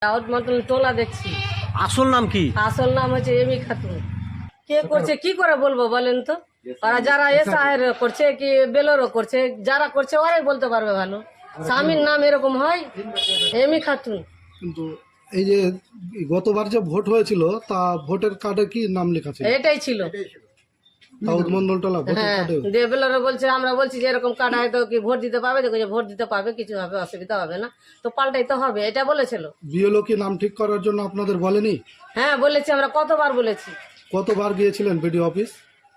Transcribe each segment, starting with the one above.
দাউদ মতন টোলা দেখছি। আসল নাম কি? আসল নাম হচ্ছে এমি খাতুন। কে করছে কি করে বলবো বলেন তো? ওরা যারা এসআইয়ের করছে কি বেলোরও করছে, যারা করছে ওরাই বলতে পারবে ভালো। স্বামীর নাম এরকম হয় এমি খাতুন। কিন্তু এই যে গতবার যে ভোট হয়েছিল তা ভোটের কার্ডে কি নাম লেখা ছিল? এটাই ছিল। দাউদ মন্ডল টলা ভোটের হ্যাঁ, কার্ডে। দিয়ে বেলোরও বলছে, আমরা বলছি যে এরকম কার্ড হয়তো কি ভোট দিতে পাবে, দেখো যে ভোট দিতে পাবে, কিছু হবে অসুবিধা হবে না, তো পাল্টাইতে হবে, এটা বলেছিল। বিএলও কি নাম ঠিক করার জন্য আপনাদের বলেনি? হ্যাঁ বলেছি, আমরা কতবার বলেছি। কতবার গিয়েছিলেন বিডিও অফিস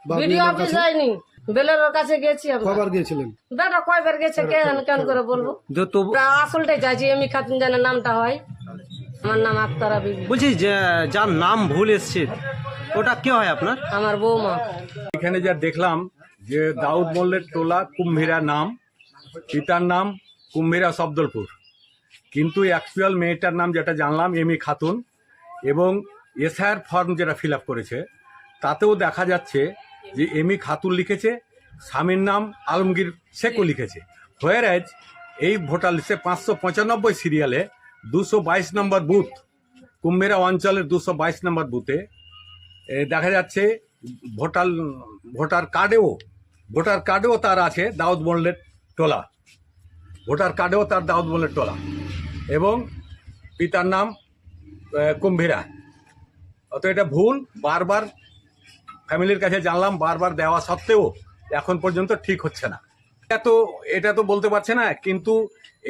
বা ভিডিও BLO অফিস কাছে? যায়নি, বেলোরের কাছে গেছি আমরা। কবার গিয়েছিলেন? বেটা কয়বার গেছে কেন কেন করে বলবো। আসলটাই চাইছি এমি খাতুন যেন নামটা হয়। আমার নাম আক্তারা বিবি। বলছি যে যার নাম ভুল এসছে ওটা কে হয় আপনার? আমার বৌমা। এখানে যা দেখলাম যে দাউদ মোল্লের টোলা কুম্ভীরা নাম, পিতার নাম কুম্ভীরা শব্দলপুর, কিন্তু অ্যাকচুয়াল মেয়েটার নাম যেটা জানলাম এমি খাতুন, এবং এসআইআর ফর্ম যেটা ফিল আপ করেছে তাতেও দেখা যাচ্ছে যে এমি খাতুন লিখেছে, স্বামীর নাম আলমগীর শেখও লিখেছে। হোয়ারাজ এই ভোটার লিস্টে 595 সিরিয়ালে 222 নম্বর বুথ, কুম্ভীরা অঞ্চলের 222 নম্বর বুথে দেখা যাচ্ছে ভোটার কার্ডেও তার আছে দাউদ মোল্লের টোলা, ভোটার কার্ডেও তার দাউদ মোল্লের টোলা, এবং পিতার নাম কুম্ভীরা। অত এটা ভুল, বারবার ফ্যামিলির কাছে জানলাম, বারবার দেওয়া সত্ত্বেও এখন পর্যন্ত ঠিক হচ্ছে না। এটা তো বলতে পারছে না, কিন্তু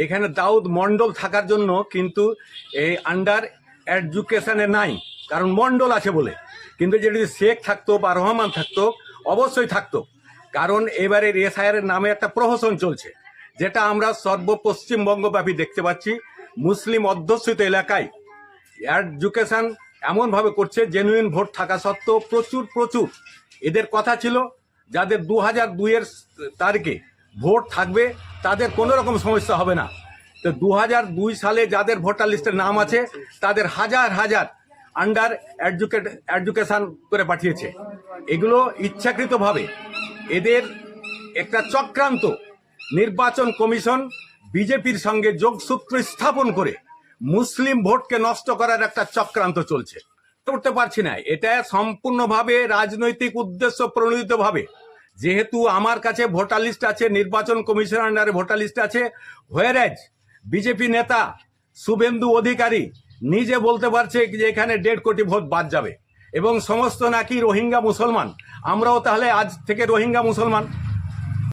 এখানে দাউদ মন্ডল থাকার জন্য কিন্তু এই আন্ডার এডুকেশনে নাই, কারণ মন্ডল আছে বলে। কিন্তু যদি শেখ থাকতো বা রহমান থাকতো অবশ্যই থাকতো, কারণ এবারের এসআইআর নামে একটা প্রহসন চলছে, যেটা আমরা সর্বপশ্চিমবঙ্গব্যাপী দেখতে পাচ্ছি। মুসলিম অধ্যুষিত এলাকায় এডুকেশন এমনভাবে করছে, জেনুইন ভোট থাকা সত্ত্বেও প্রচুর এদের কথা ছিল যাদের 2002-এর তারিখে ভোট থাকবে তাদের কোনো রকম সমস্যা হবে না। তো 2002 সালে যাদের ভোটার লিস্টের নাম আছে তাদের হাজার আন্ডার এডুকেশন করে পাঠিয়েছে। এগুলো ইচ্ছাকৃতভাবে এদের একটা চক্রান্ত। নির্বাচন কমিশন বিজেপির সঙ্গে যোগসূত্র স্থাপন করে মুসলিম ভোটকে নষ্ট করার একটা চক্রান্ত চলছে। করতে পারছি না, এটা সম্পূর্ণভাবে রাজনৈতিক উদ্দেশ্য প্রণোদিতভাবে। যেহেতু আমার কাছে ভোটার লিস্ট আছে, নির্বাচন কমিশনের আন্ডারে ভোটার লিস্ট আছে, হোয়ারাজ বিজেপি নেতা শুভেন্দু অধিকারী নিজে বলতে পারছে যে এখানে 1.5 কোটি ভোট বাদ যাবে, এবং সমস্ত নাকি রোহিঙ্গা মুসলমান। আমরাও তাহলে আজ থেকে রোহিঙ্গা মুসলমান।